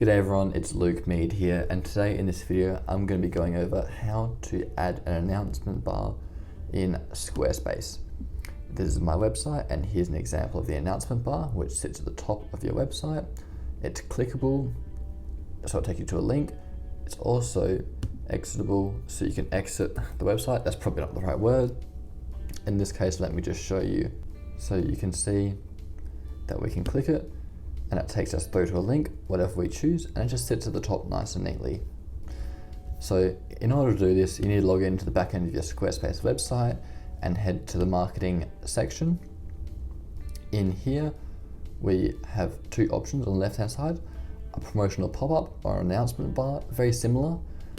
G'day everyone, it's Luke Mead here, and today in this video I'm going to be going over how to add an announcement bar in Squarespace. This is my website, and here's an example of the announcement bar which sits at the top of your website. It's clickable, so it'll take you to a link. It's also exitable, so you can exit the website. That's probably not the right word. In this case, let me just show you so you can see that we can click it and it takes us through to a link, whatever we choose, and it just sits at the top nice and neatly. So in order to do this, you need to log into the back end of your Squarespace website and head to the marketing section. In here, we have two options on the left hand side, a promotional pop-up or announcement bar, very similar.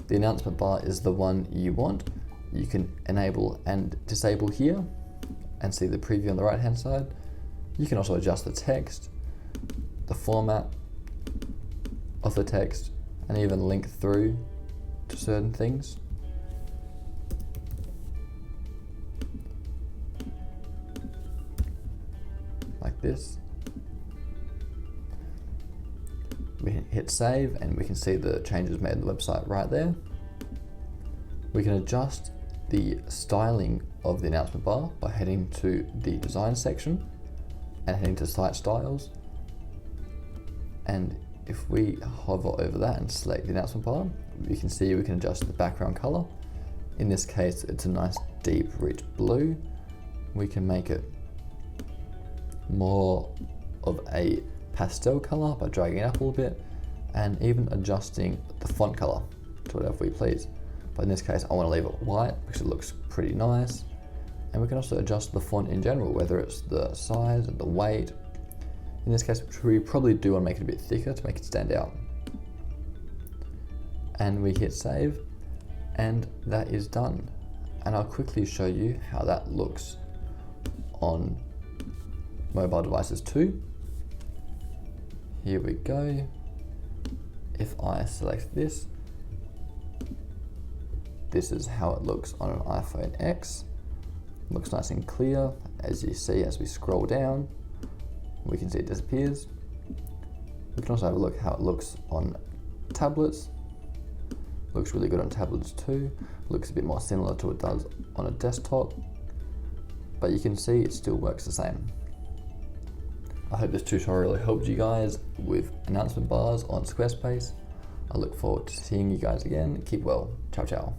The announcement bar is the one you want. You can enable and disable here and see the preview on the right hand side. You can also adjust the text, the format of the text, and even link through to certain things. Like this. We hit save and we can see the changes made in the website right there. We can adjust the styling of the announcement bar by heading to the design section and heading to site styles. And if we hover over that and select the announcement bar, we can see we can adjust the background color. In this case, it's a nice deep, rich blue. We can make it more of a pastel color by dragging it up a little bit, and even adjusting the font color to whatever we please. But in this case, I want to leave it white because it looks pretty nice. And we can also adjust the font in general, whether it's the size and the weight. In this case, we probably do want to make it a bit thicker to make it stand out. And we hit save, and that is done. And I'll quickly show you how that looks on mobile devices too. Here we go. If I select this, this is how it looks on an iPhone X. It looks nice and clear, as you see as we scroll down. We can see it disappears. We can also have a look how it looks on tablets. Looks really good on tablets too. Looks a bit more similar to what it does on a desktop, but you can see it still works the same. I hope this tutorial helped you guys with announcement bars on Squarespace. I look forward to seeing you guys again. Keep well. Ciao, ciao.